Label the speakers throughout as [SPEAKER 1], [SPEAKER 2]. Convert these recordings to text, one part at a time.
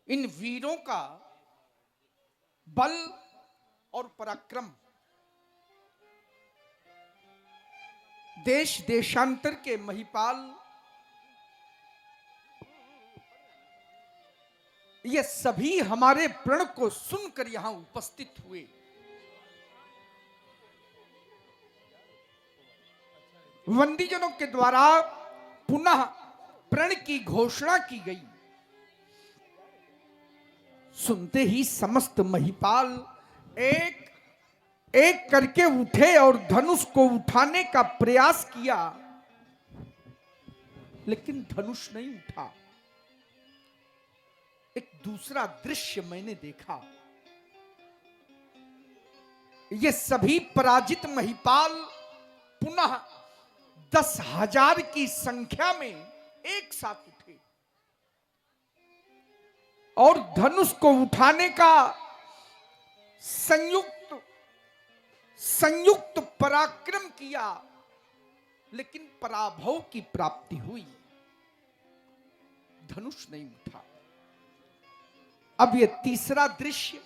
[SPEAKER 1] इन वीरों का बल और पराक्रम देश देशांतर के महिपाल ये सभी हमारे प्रण को सुनकर यहां उपस्थित हुए। वंदीजनों के द्वारा पुनः प्रण की घोषणा की गई। सुनते ही समस्त महिपाल एक एक करके उठे और धनुष को उठाने का प्रयास किया, लेकिन धनुष नहीं उठा। एक दूसरा दृश्य मैंने देखा। ये सभी पराजित महिपाल पुनः 10,000 की संख्या में एक साथ उठे और धनुष को उठाने का संयुक्त पराक्रम किया, लेकिन पराभव की प्राप्ति हुई। धनुष नहीं उठा। अब यह तीसरा दृश्य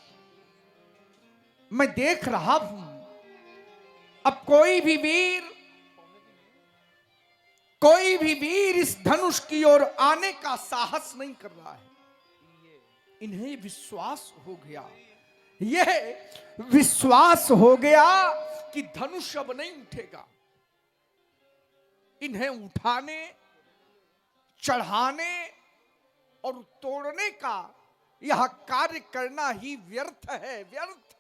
[SPEAKER 1] मैं देख रहा हूं। अब कोई भी वीर इस धनुष की ओर आने का साहस नहीं कर रहा है। इन्हें विश्वास हो गया, यह विश्वास हो गया कि धनुष अब नहीं उठेगा। इन्हें उठाने, चढ़ाने और तोड़ने का यह कार्य करना ही व्यर्थ है, व्यर्थ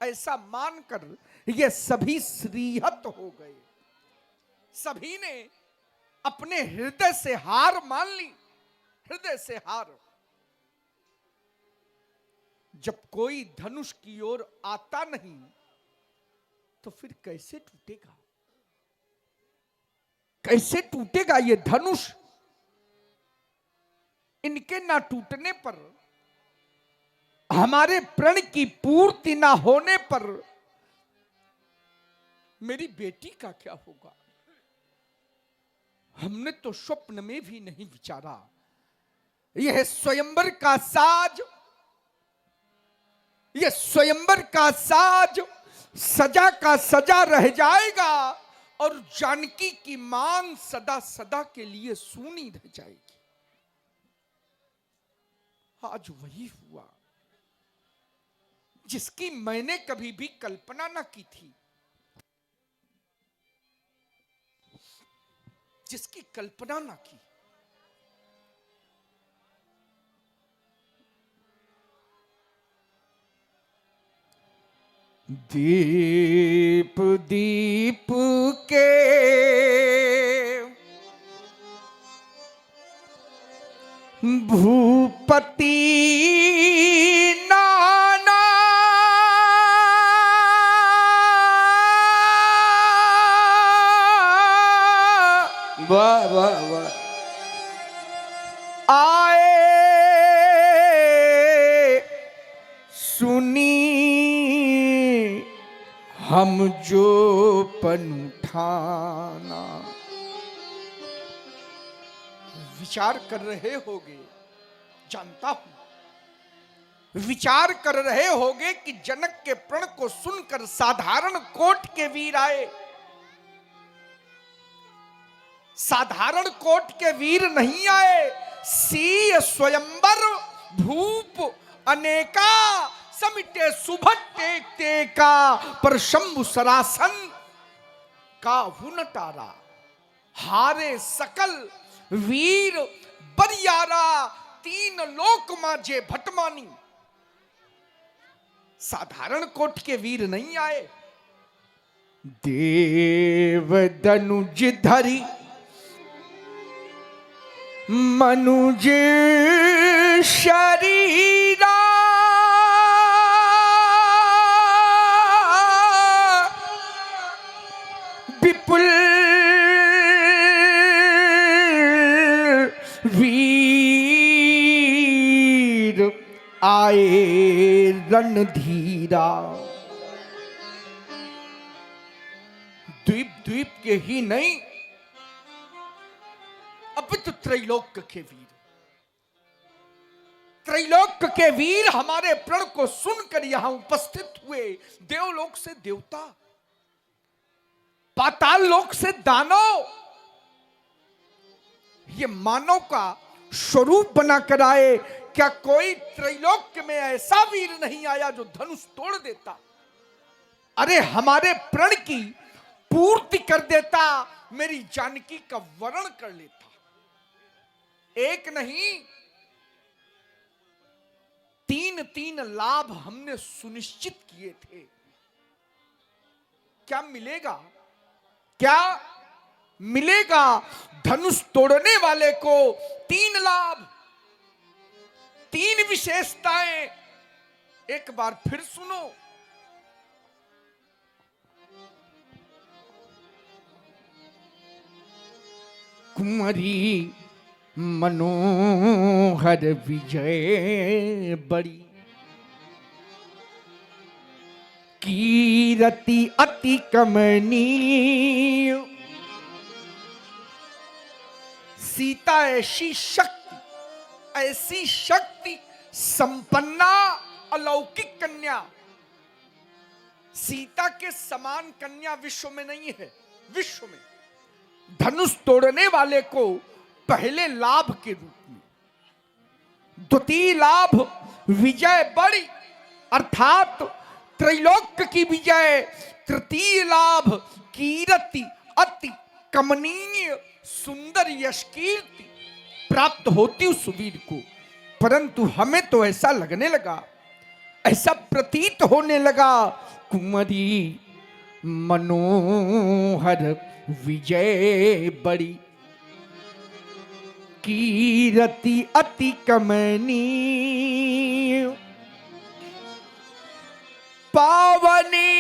[SPEAKER 1] ऐसा मानकर ये सभी श्रीहत हो गए। सभी ने अपने हृदय से हार मान ली, हृदय से हार। जब कोई धनुष की ओर आता नहीं तो फिर कैसे टूटेगा? कैसे टूटेगा ये धनुष? इनके ना टूटने पर, हमारे प्रण की पूर्ति ना होने पर मेरी बेटी का क्या होगा? हमने तो स्वप्न में भी नहीं विचारा। यह स्वयंवर का साज, यह स्वयंवर का साज सजा का सजा रह जाएगा और जानकी की मांग सदा सदा के लिए सूनी रह जाएगी। आज वही हुआ जिसकी मैंने कभी भी कल्पना ना की थी, जिसकी कल्पना ना की। दीप दीप के भूपति नाना, वाह वाह वाह, आए सुनी हम जो पनुठाना। विचार कर रहे होगे, जानता हूं, विचार कर रहे होगे कि जनक के प्रण को सुनकर साधारण कोट के वीर आए। साधारण कोट के वीर नहीं आए। सीय स्वयंवर भूप अनेका, समिटे सुभट टेका, पर शंभु सरासन का हुनटारा। हारे सकल वीर बरियारा, तीन लोक माजे भटमानी। साधारण कोट के वीर नहीं आए। देव दनुज धरी मनुज शरीरा, विपुल वीर आए रणधीरा। द्वीप द्वीप के ही नहीं, अब तो त्रैलोक्य के वीर, त्रैलोक के वीर हमारे प्रण को सुनकर यहां उपस्थित हुए। देवलोक से देवता, पाताल लोक से दानव, ये मानव का स्वरूप बनाकर आए। क्या कोई त्रैलोक्य में ऐसा वीर नहीं आया जो धनुष तोड़ देता, अरे हमारे प्रण की पूर्ति कर देता, मेरी जानकी का वरण कर लेता। एक नहीं, तीन तीन लाभ हमने सुनिश्चित किए थे। क्या मिलेगा, क्या मिलेगा धनुष तोड़ने वाले को? तीन लाभ, तीन विशेषताएं। एक बार फिर सुनो। कुंवरी मनोहर विजय बड़ी, कीरति अति कमनीय। सीता ऐसी शक्ति, ऐसी शक्ति संपन्ना अलौकिक कन्या, सीता के समान कन्या विश्व में नहीं है। विश्व में धनुष तोड़ने वाले को पहले लाभ के रूप में, द्वितीय लाभ विजय बड़ी अर्थात त्रैलोक्य की विजय, तृतीय लाभ कीर्ति अति कमनीय सुंदर यश कीर्ति प्राप्त होती उस वीर को। परंतु हमें तो ऐसा लगने लगा, ऐसा प्रतीत होने लगा, कुंवरी मनोहर विजय बड़ी, कीर्ति अति कमनीय। पावनी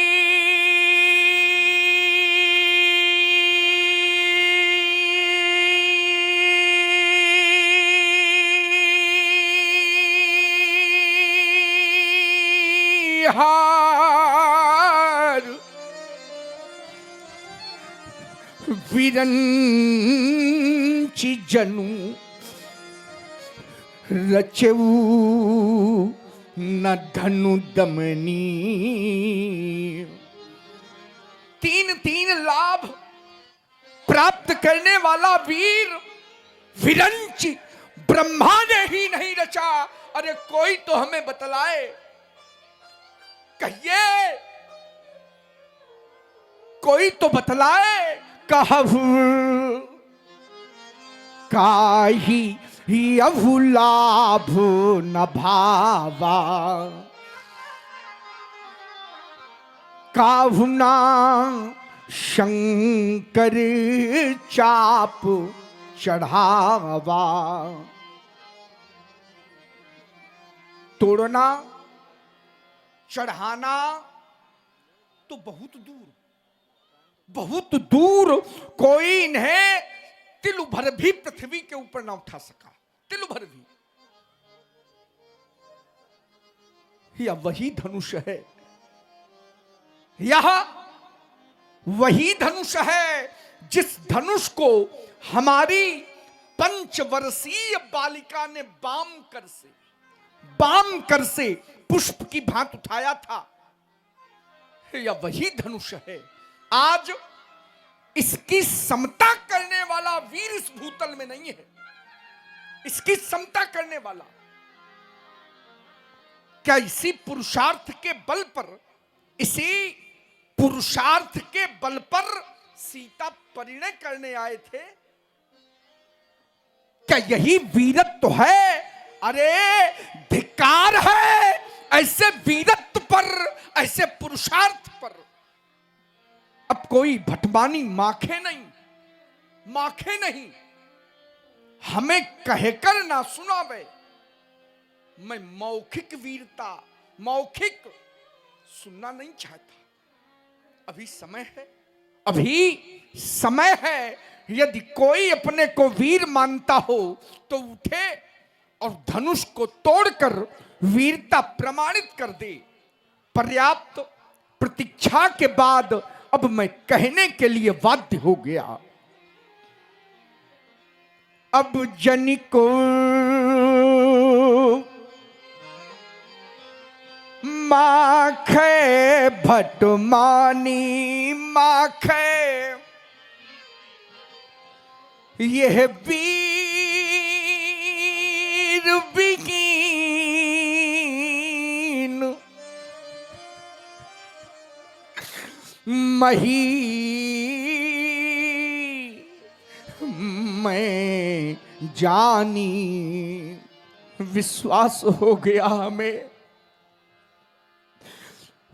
[SPEAKER 1] हार विरंचि जनु रचऊ न धनु दमनी। तीन तीन लाभ प्राप्त करने वाला वीर विरंचि ब्रह्मा ने ही नहीं रचा। अरे कोई तो हमें बतलाए, कहिए, कोई तो बतलाए। कहु काही अभु लाभ न भावा, काहु ना शंकर चाप चढ़ावा। तोड़ना चढ़ाना तो बहुत दूर, बहुत दूर, कोई इन्हें तिल भर भी पृथ्वी के ऊपर ना उठा सका, तिल भर भी। यह वही धनुष है, यह वही धनुष है जिस धनुष को हमारी 5 वर्षीय बालिका ने बाम कर से पुष्प की भांति उठाया था। यह वही धनुष है। आज इसकी समता करने वाला वीर इस भूतल में नहीं है। इसकी समता करने वाला क्या इसी पुरुषार्थ के बल पर, इसी पुरुषार्थ के बल पर सीता परिणय करने आए थे? क्या यही वीरत्व है? अरे धिक्कार है ऐसे वीरत्व पर, ऐसे पुरुषार्थ पर। अब कोई भटमानी माखे नहीं, हमें कहकर ना सुनावे। मैं मौखिक वीरता, मौखिक सुनना नहीं चाहता। अभी समय है। यदि कोई अपने को वीर मानता हो तो उठे और धनुष को तोड़कर वीरता प्रमाणित कर दे। पर्याप्त प्रतीक्षा के बाद अब मैं कहने के लिए बाध्य हो गया। अब जन को माखे भटमानी माखे यह वीर बिगीन मही मैं जानी। विश्वास हो गया हमें,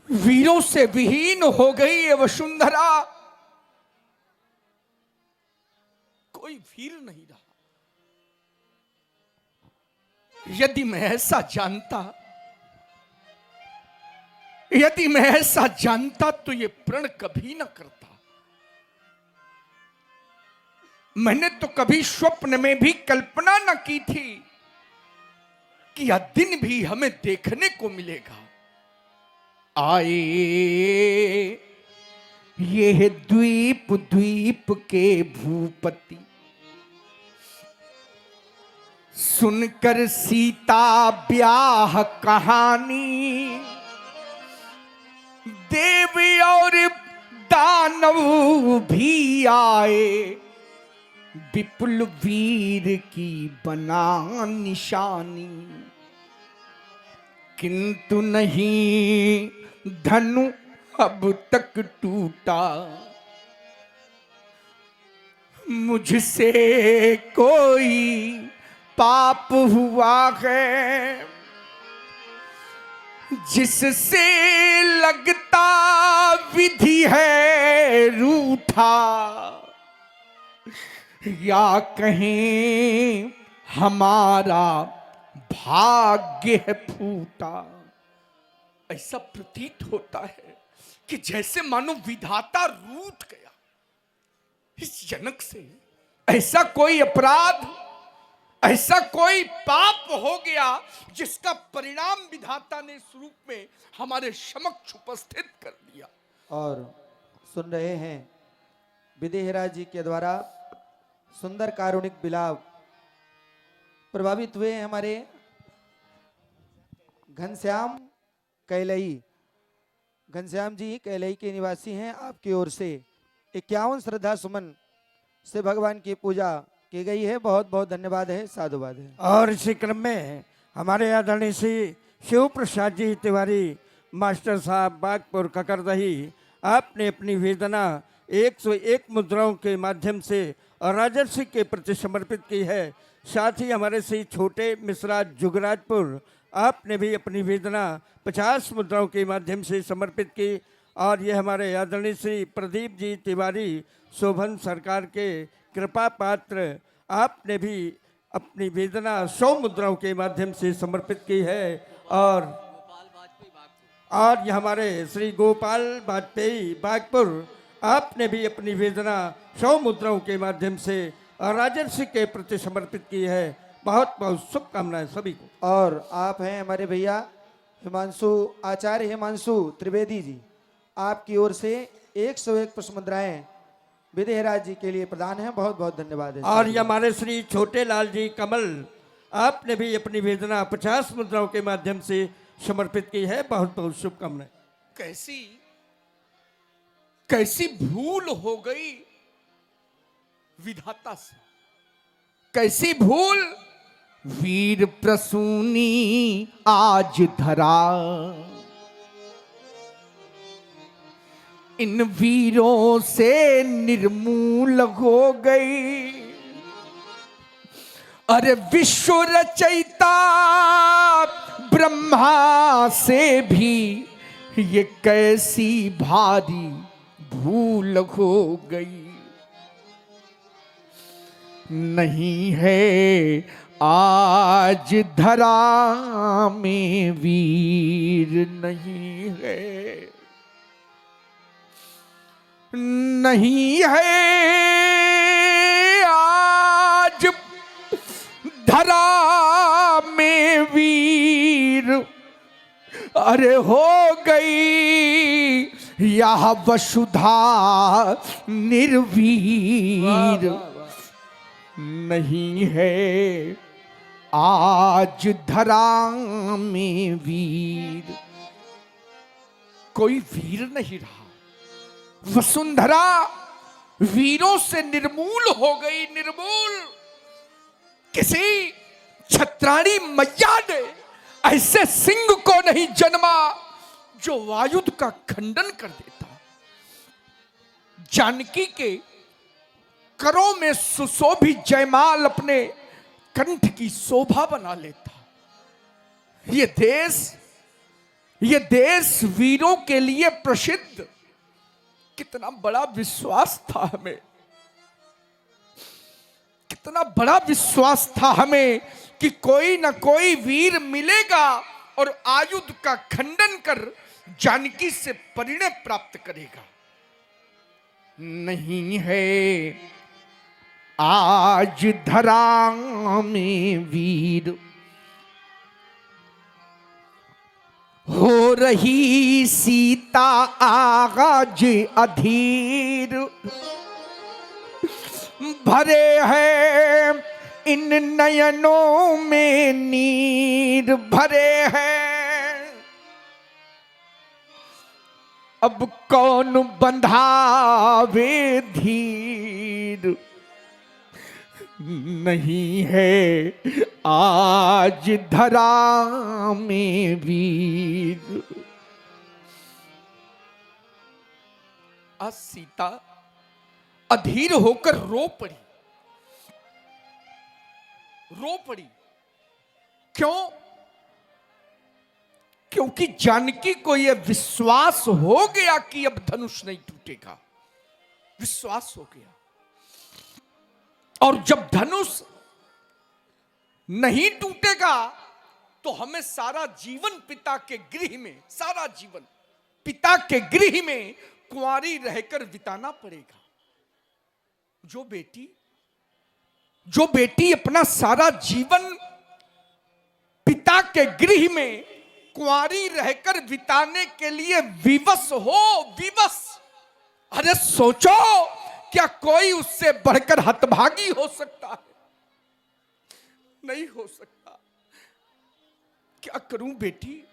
[SPEAKER 1] वीरों से विहीन हो गई है वसुंधरा, कोई वीर नहीं रहा। यदि मैं ऐसा जानता, यदि मैं ऐसा जानता तो ये प्रण कभी ना करता। मैंने तो कभी स्वप्न में भी कल्पना न की थी कि यह दिन भी हमें देखने को मिलेगा। आए ये द्वीप द्वीप के भूपति, सुनकर सीता ब्याह कहानी, देव और दानव भी आए, विपुल वीर की बना निशानी। किंतु नहीं धनु अब तक टूटा, मुझसे कोई पाप हुआ है, जिससे लगता विधि है रूठा, या कहें हमारा भाग्य है फूटा। ऐसा प्रतीत होता है कि जैसे मानो विधाता रूठ गया इस जनक से। ऐसा कोई अपराध, ऐसा कोई पाप हो गया जिसका परिणाम विधाता ने इस रूप में हमारे समक्ष उपस्थित कर दिया।
[SPEAKER 2] और सुन रहे हैं विदेहराज जी के द्वारा सुंदर कारुणिक विलाप। प्रभावित हुए हमारे घनश्याम कैलई। घनश्याम जी कैलई के निवासी हैं। आपकी ओर से 51 श्रद्धा सुमन से भगवान की पूजा की गई है। बहुत बहुत धन्यवाद है, साधुवाद है।
[SPEAKER 3] और इसी क्रम में हमारे आदरणीय श्री शिव प्रसाद जी तिवारी मास्टर साहब बागपुर ककरदही, आपने अपनी वेदना 101 मुद्राओं के माध्यम से और राजर्षि के प्रति समर्पित की है। साथ ही हमारे श्री छोटे मिश्रा जुगराजपुर, आपने भी अपनी वेदना 50 मुद्राओं के माध्यम से समर्पित की। और ये हमारे आदरणीय श्री प्रदीप जी तिवारी शोभन सरकार के कृपा पात्र, आपने भी अपनी वेदना 100 मुद्राओं के माध्यम से समर्पित की है। और ये हमारे श्री गोपाल वाजपेयी बागपुर, आपने भी अपनी वेदना 100 मुद्राओं के माध्यम से राजर्षि के प्रति समर्पित की है। बहुत बहुत शुभकामनाएं सभी को।
[SPEAKER 2] और आप हैं हमारे भैया हिमांशु, आचार्य हिमांशु त्रिवेदी जी, आपकी ओर से 101 पुष्प मुद्राएं विदेहराज जी के लिए प्रदान है। बहुत बहुत धन्यवाद है।
[SPEAKER 3] और ये हमारे श्री छोटे लाल जी कमल, आपने भी अपनी वेदना 50 मुद्राओं के माध्यम से समर्पित की है। बहुत बहुत शुभकामनाएं।
[SPEAKER 1] कैसी कैसी भूल हो गई विधाता से, कैसी भूल। वीर प्रसूनी आज धरा, इन वीरों से निर्मूल हो गई। अरे विश्व रचयिता ब्रह्मा से भी ये कैसी भारी भूल हो गई। नहीं है आज धरा में वीर, नहीं है, नहीं है आज धरा में वीर। अरे हो गई यह वसुधा निर्वीर। नहीं है आज धरा में वीर। कोई वीर नहीं रहा। वसुंधरा वीरों से निर्मूल हो गई, निर्मूल। किसी छत्राणी मैया ने ऐसे सिंह को नहीं जन्मा जो वायुध का खंडन कर देता। जानकी के करों में सुशोभित जयमाल अपने कंठ की शोभा बना लेता। ये देश वीरों के लिए प्रसिद्ध। कितना बड़ा विश्वास था हमें, कितना बड़ा विश्वास था हमें कि कोई ना कोई वीर मिलेगा और आयुध का खंडन कर जानकी से परिणय प्राप्त करेगा। नहीं है आज धरा में वीर, हो रही सीता आगाज अधीर। भरे हैं इन नयनों में नीर, भरे हैं अब कौन बंधावे धीर। नहीं है आज धरा में वीर। आज सीता अधीर होकर रो पड़ी, रो पड़ी। क्यों? क्योंकि जानकी को यह विश्वास हो गया कि अब धनुष नहीं टूटेगा। विश्वास हो गया, और जब धनुष नहीं टूटेगा तो हमें सारा जीवन पिता के गृह में, सारा जीवन पिता के गृह में कुंवारी रहकर बिताना पड़ेगा। जो बेटी अपना सारा जीवन पिता के गृह में कुंवारी रहकर बिताने के लिए विवश हो, विवश। अरे सोचो, क्या कोई उससे बढ़कर हतभागी हो सकता है? नहीं हो सकता। क्या करूं बेटी?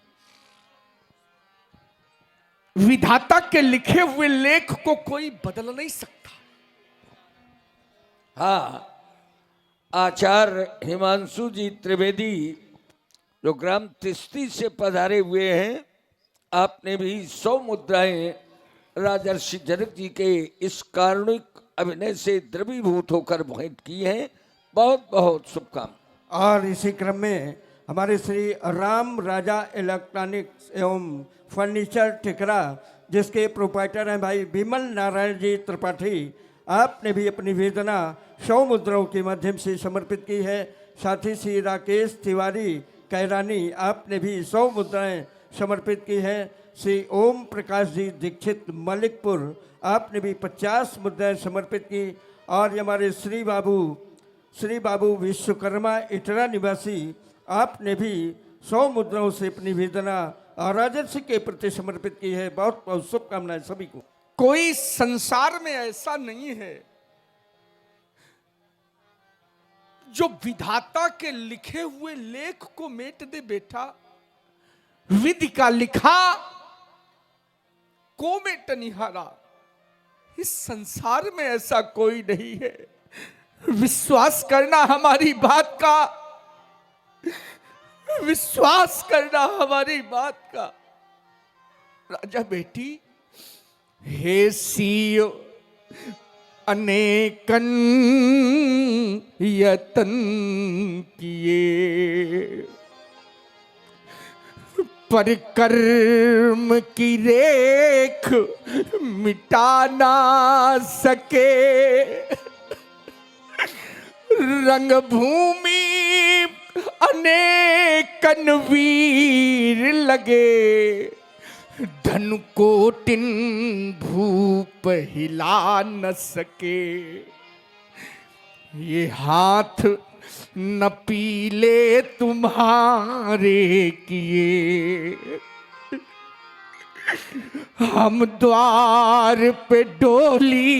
[SPEAKER 1] विधाता के लिखे हुए लेख को कोई बदल नहीं सकता।
[SPEAKER 4] हाँ, आचार्य हिमांशु जी त्रिवेदी जो ग्राम तिस्ती से पधारे हुए हैं, आपने भी 100 मुद्राएं राजर्षि जनक जी के इस कारुणिक अभिनय से द्रवीभूत होकर भेंट की हैं। बहुत बहुत शुभकामनाएं।
[SPEAKER 3] और इसी क्रम में हमारे श्री राम राजा इलेक्ट्रॉनिक्स एवं फर्नीचर टिकरा, जिसके प्रोप्राइटर हैं भाई विमल नारायण जी त्रिपाठी, आपने भी अपनी वेदना 100 मुद्राओं के माध्यम से समर्पित की है। साथ ही श्री राकेश तिवारी कैरानी, आपने भी 100 मुद्राएं समर्पित की है। श्री ओम प्रकाश जी दीक्षित मलिकपुर, आपने भी 50 मुद्राएं समर्पित की। और ये हमारे श्री बाबू विश्वकर्मा इटरा निवासी, आपने भी 100 मुद्राओं से अपनी वेदना और राजर्षि के प्रति समर्पित की है। बहुत बहुत शुभकामनाएं सभी को।
[SPEAKER 1] कोई संसार में ऐसा नहीं है जो विधाता के लिखे हुए लेख को मेट दे बेटा। विधि का लिखा को मेट निहारा। इस संसार में ऐसा कोई नहीं है। विश्वास करना हमारी बात का, विश्वास करना हमारी बात का। राजा बेटी, हे सीयो अनेकन यतन किए, पर कर्म की रेख मिटा ना सके। रंग भूमि अनेकन वीर लगे, धन कोटिन भूप हिला न सके। ये हाथ न पीले तुम्हारे किए, हम द्वार पे डोली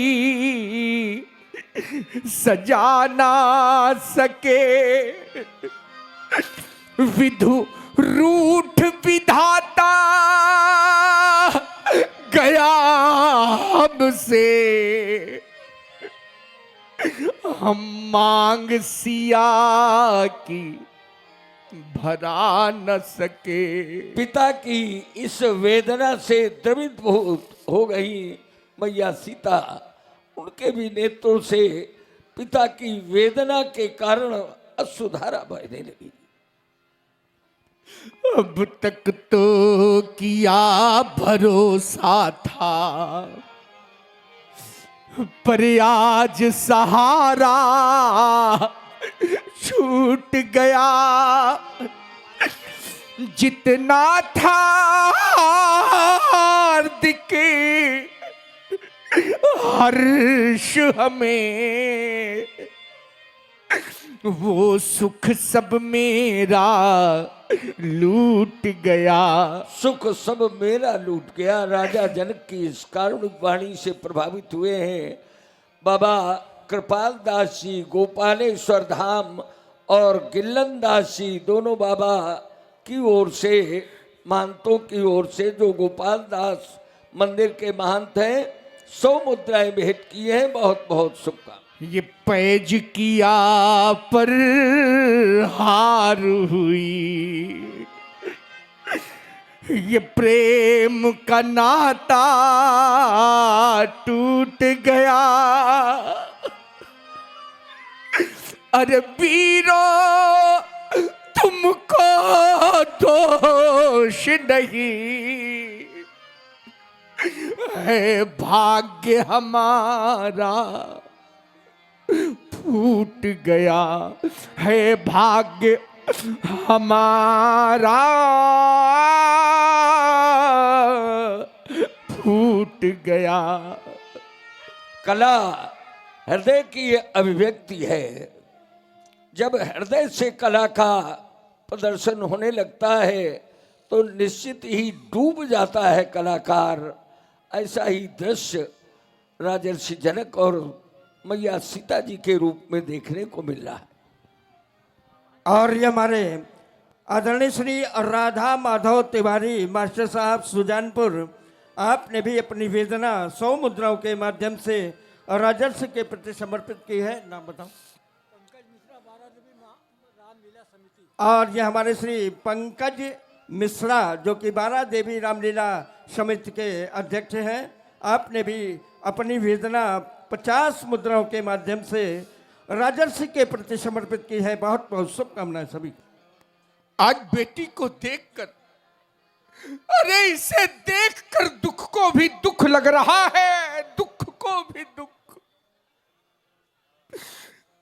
[SPEAKER 1] सजा ना सके। विधु रूठ विधाता से हम मांग सिया की भरा न सके।
[SPEAKER 4] पिता की इस वेदना से द्रवित हो गई मैया सीता। उनके भी नेत्रों से पिता की वेदना के कारण अश्रुधारा बहने लगी।
[SPEAKER 1] अब तक तो किया भरोसा था, पर आज सहारा छूट गया। जितना था हार्दिक हर्ष हमें, वो सुख सब मेरा लूट गया।
[SPEAKER 4] सुख सब मेरा लूट गया। राजा जनक की इस कारुणिक वाणी से प्रभावित हुए हैं बाबा कृपाल दास जी। गोपालेश्वर धाम और गिल्लन दास जी दोनों बाबा की ओर से, महंतों की ओर से, जो गोपाल दास मंदिर के महंत हैं, 100 मुद्राएं भेंट की हैं। बहुत बहुत शुभकामनाएं।
[SPEAKER 1] ये पैज किया पर हार हुई, ये प्रेम का नाता टूट गया। अरे वीरों तुमको दोष नहीं है, भाग्य हमारा फूट गया है, भाग्य हमारा फूट गया।
[SPEAKER 4] कला हृदय की अभिव्यक्ति है। जब हृदय से कला का प्रदर्शन होने लगता है तो निश्चित ही डूब जाता है कलाकार। ऐसा ही दृश्य राजर्षि जनक और मैया सीता जी के रूप में देखने को मिल रहा है।
[SPEAKER 3] और ये हमारे आदरणीय श्री राधा माधव तिवारी मास्टर साहब सुजानपुर, आपने भी अपनी वेदना 100 मुद्राओं के माध्यम से राजर्षि के प्रति समर्पित की है। नाम बताओ। और ये हमारे श्री पंकज मिश्रा जो कि बारा देवी रामलीला समिति के अध्यक्ष हैं, आपने भी अपनी वेदना 50 मुद्राओं के माध्यम से राजर्षि के प्रति समर्पित की है। बहुत बहुत शुभकामनाएं सभी को।
[SPEAKER 1] आज बेटी को देखकर, अरे इसे देखकर दुख को भी दुख लग रहा है, दुख को भी दुख,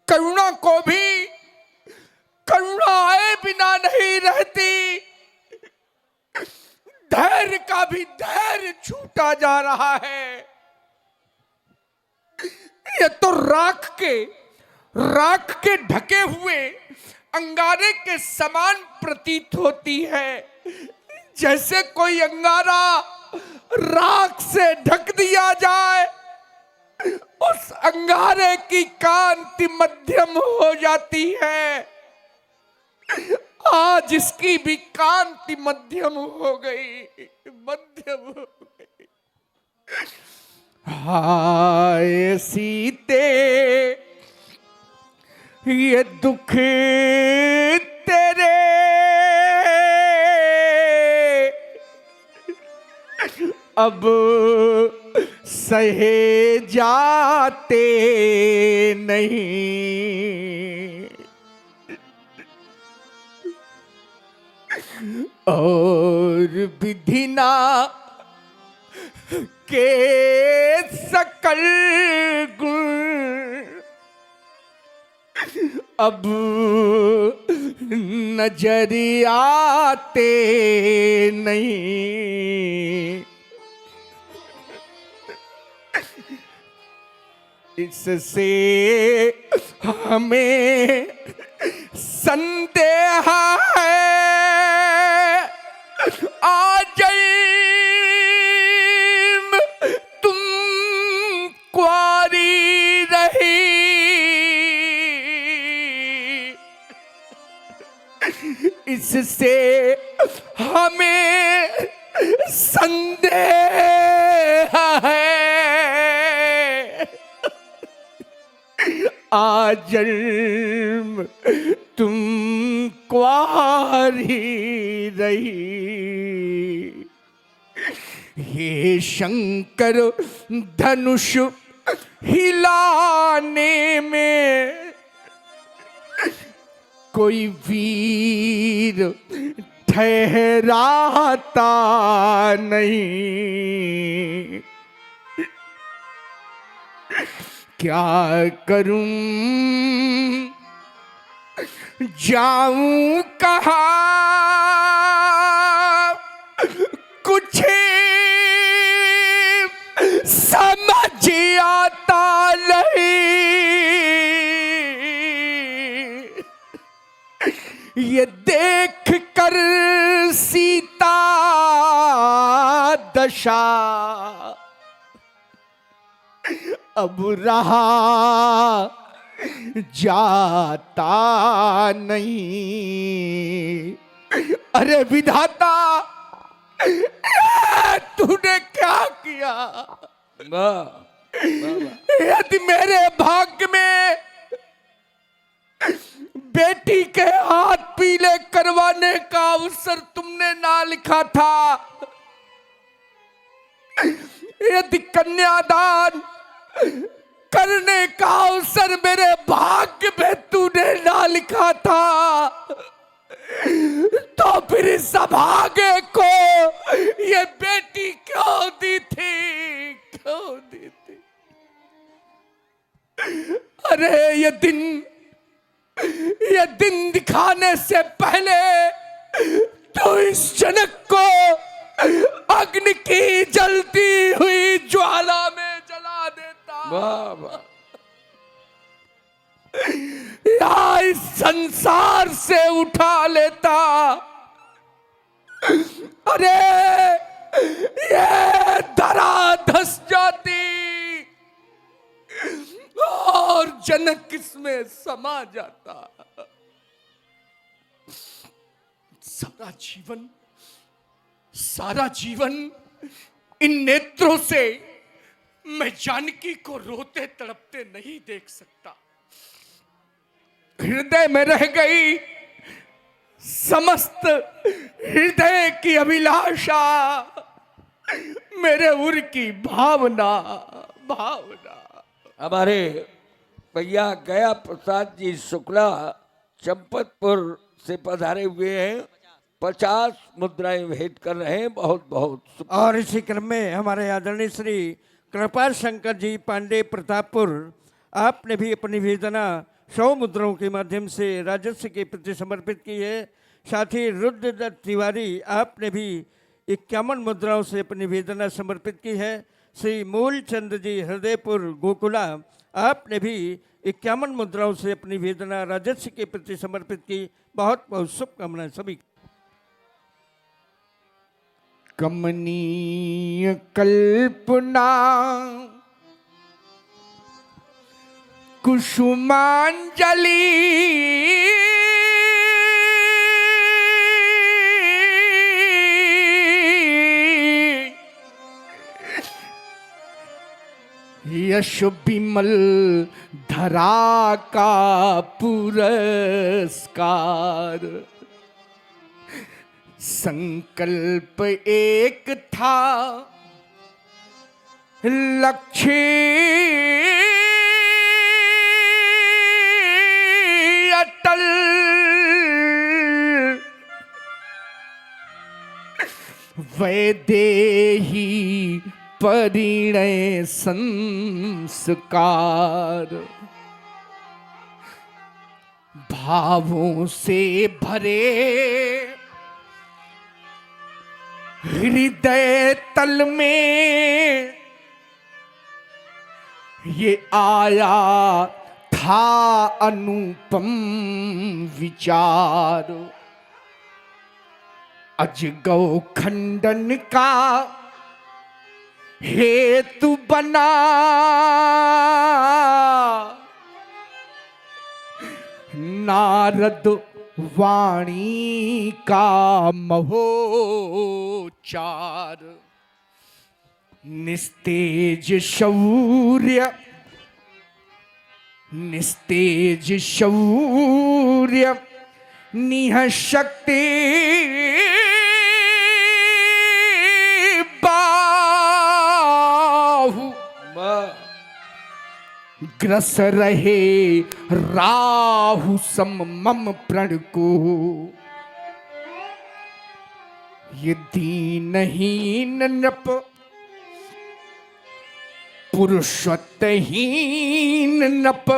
[SPEAKER 1] करुणा को भी करुणा आए बिना नहीं रहती, धैर्य का भी धैर्य छूटा जा रहा है। ये तो राख के ढके हुए अंगारे के समान प्रतीत होती है, जैसे कोई अंगारा राख से ढक दिया जाए, उस अंगारे की कांति मध्यम हो जाती है। आज इसकी भी कांति मध्यम हो गई, मध्यम हो गई। हाय सीते ये दुख तेरे अब सहे जाते नहीं, और विधिना के सकल गुण अब नजर आते नहीं। इससे हमें संदेह है आज तुम कुंवारी रही, इससे हमें संदेह है आजन्म तुम कुंवारी रही। हे शंकर धनुष हिलाने में कोई वीर ठहराता नहीं। क्या करूं जाऊं कहाँ, कुछ समझ आता नहीं। ये देख कर सीता दशा अब रहा जाता नहीं। अरे विधाता, तूने क्या किया? यदि मेरे भाग्य में बेटी के हाथ पीले करवाने का अवसर तुमने ना लिखा था, यदि कन्यादान करने का अवसर मेरे भाग्य में तूने ना लिखा था, तो फिर इस अभागे को ये बेटी क्यों दी थी, क्यों दी थी? अरे ये दिन दिखाने से पहले तो इस जनक को अग्नि की जलती हुई ज्वाला में जला देता, या इस संसार से उठा लेता। अरे ये धरा धस जाती और जनक इसमें समा जाता। सारा जीवन इन नेत्रों से मैं जानकी को रोते तड़पते नहीं देख सकता। हृदय में रह गई समस्त हृदय की अभिलाषा, मेरे उर की भावना।
[SPEAKER 4] हमारे भैया गया प्रसाद जी शुक्ला चंपतपुर से पधारे हुए हैं, 50 मुद्राएं भेंट कर रहे हैं। बहुत बहुत
[SPEAKER 3] और इसी क्रम में हमारे आदरणीय श्री कृपाल शंकर जी पांडे प्रतापपुर, आपने भी अपनी वेदना 100 मुद्राओं के माध्यम से राजस्व के प्रति समर्पित की है। साथ ही रुद्रदत्त तिवारी, आपने भी 51 मुद्राओं से अपनी वेदना समर्पित की है। श्री मूलचंद जी हृदयपुर गोकुला, आपने भी 51 मुद्राओं से अपनी वेदना राजस्व के प्रति समर्पित की। बहुत बहुत शुभकामनाएं सभी।
[SPEAKER 1] कमनीय कल्पना कुसुमांजलि, यश विमल धरा का पुरस्कार। संकल्प एक था लक्ष्य अटल, वैदेही परिणय संस्कार। भावों से भरे हृदय तल में ये आया था अनुपम विचार। अजगौ खंडन का हेतु बना नारद वाणी का महोचार। निस्तेज शौर्य निस्तेज शौर्य निह शक्ति बाहु ग्रस रहे राहु सम मम प्रण को ये दीनहीन नृप पुरुषत्वहीन नृप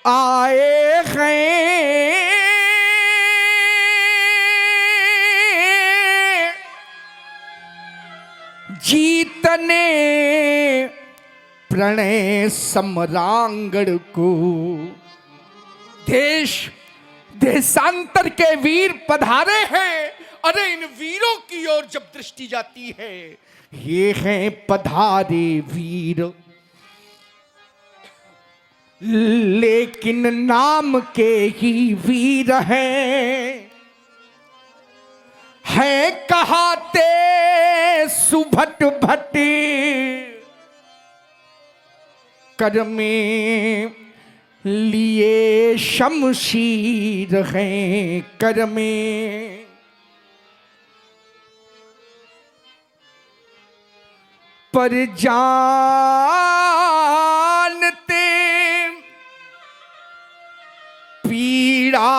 [SPEAKER 1] आए हैं जीतने प्रणय सम्रांगण को। देशांतर के वीर पधारे हैं। अरे इन वीरों की ओर जब दृष्टि जाती है, ये हैं पधारे वीर, लेकिन नाम के ही वीर हैं। है कहाते सुभट भट कर में लिए शमशीर हैं कर में। पर जानते पीड़ा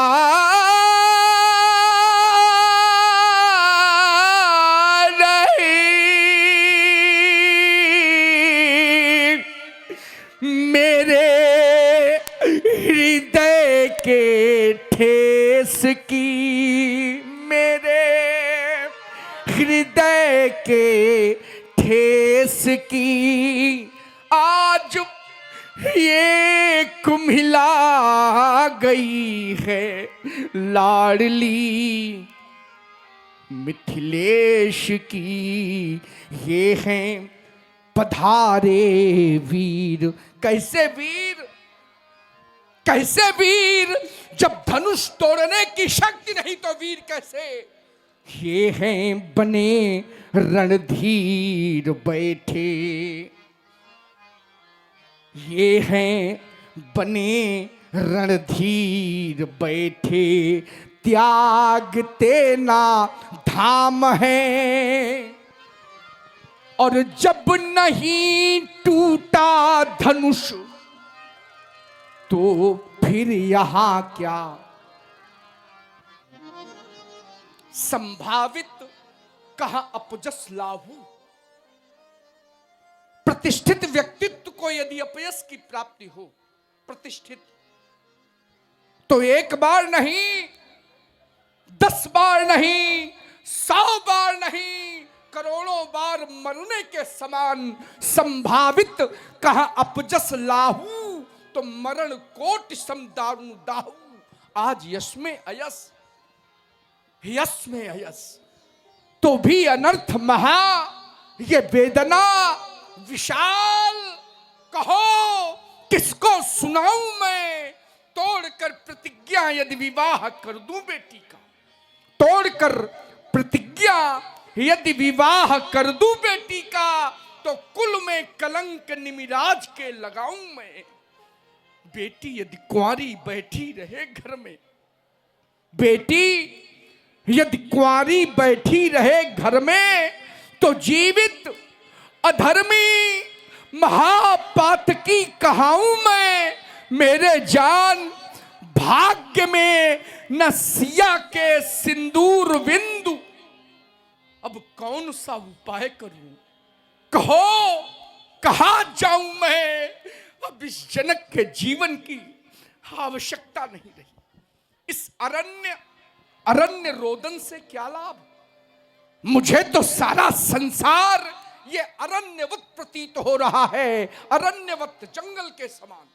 [SPEAKER 1] के ठेस की, मेरे हृदय के ठेस की आज ये कुम्हिला गई है लाडली मिथिलेश की। ये हैं पधारे वीर। कैसे वीर, कैसे वीर, जब धनुष तोड़ने की शक्ति नहीं तो वीर कैसे। ये हैं बने रणधीर बैठे, ये हैं बने रणधीर बैठे। त्यागते ना धाम है और जब नहीं टूटा धनुष तो फिर यहां क्या। संभावित कहा अपजस लाहू। प्रतिष्ठित व्यक्तित्व को यदि अपयश की प्राप्ति हो, प्रतिष्ठित तो एक बार नहीं, 10 बार नहीं, 100 बार नहीं, करोड़ों बार मरने के समान संभावित कहा अपजस लाहू। तो मरण कोट सम दारू दाहू। आज यश में अयस, यश में अयस तो भी अनर्थ महा। ये वेदना विशाल कहो किसको सुनाऊं मैं। तोड़कर प्रतिज्ञा यदि विवाह कर दूं बेटी का, तोड़कर प्रतिज्ञा यदि विवाह कर दूं बेटी का, तो कुल में कलंक निमिराज के लगाऊं मैं। बेटी यदि कुंवारी बैठी रहे घर में, बेटी यदि कुंवारी बैठी रहे घर में, तो जीवित अधर्मी महापातकी कहाऊं मैं। मेरे जान भाग्य में न सिया के सिंदूर बिंदु। अब कौन सा उपाय करूं, कहो कहां जाऊं मैं। अब इस जनक के जीवन की आवश्यकता नहीं रही। इस अरण्य रोदन से क्या लाभ। मुझे तो सारा संसार ये अरण्यवत प्रतीत हो रहा है, अरण्यवत जंगल के समान।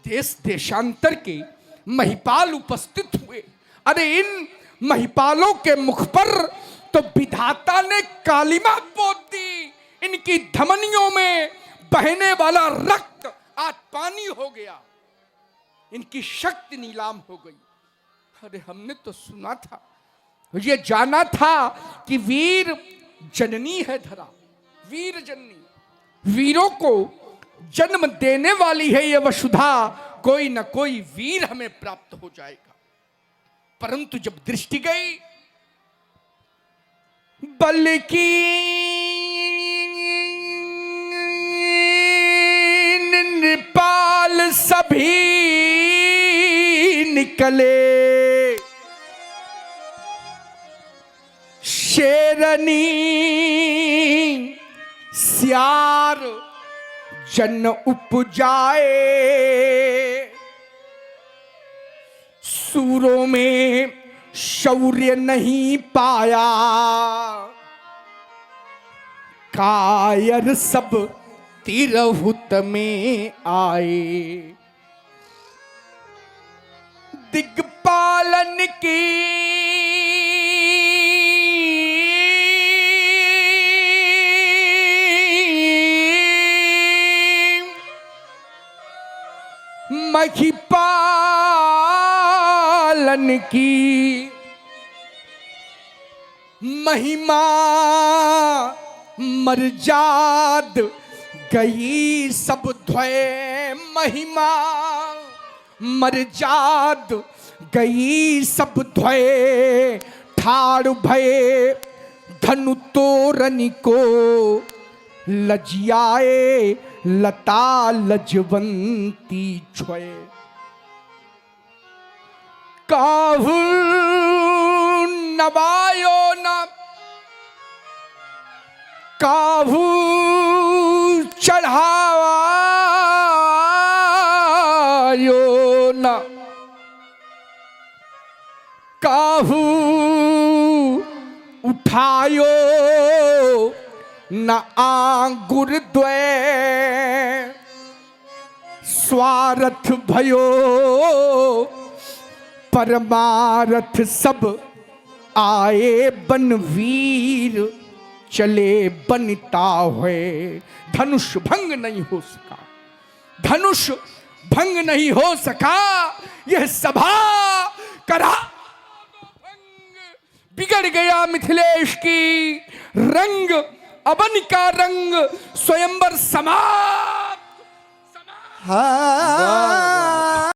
[SPEAKER 1] देश देशांतर के महिपाल उपस्थित हुए। अरे इन महिपालों के मुख पर तो विधाता ने कालिमा पोत दी। इनकी धमनियों में बहने वाला रक्त आज पानी हो गया, इनकी शक्ति नीलाम हो गई। अरे हमने तो सुना था, ये जाना था कि वीर जननी है धरा, वीर जननी। वीरों को जन्म देने वाली है ये वसुधा, कोई न कोई वीर हमें प्राप्त हो जाएगा। परंतु जब दृष्टि गई बल की नृपाल सभी निकले, शेरनी सियार जन उपजाए, सूरों में शौर्य नहीं पाया, कायर सब तिरहुत में आए। दिग्पालन की महिपालन की महिमा मर्जाद गई सब ध्वय, महिमा मर्जाद गई सब ध्वय, ठाड़ भये धनु तोरन को लजियाए, लता लजवंती छुए। काहू नवायो न काहू चढ़ायो न, काहू उठायो न आंगुर द्वय, स्वार्थ भयो परमारथ सब आए, बनवीर चले बनता हुए। धनुष भंग नहीं हो सका, धनुष भंग नहीं हो सका, यह सभा करा भंग, बिगड़ गया मिथिलेश की रंग, अबन का रंग स्वयंवर समाप्त।
[SPEAKER 2] हाँ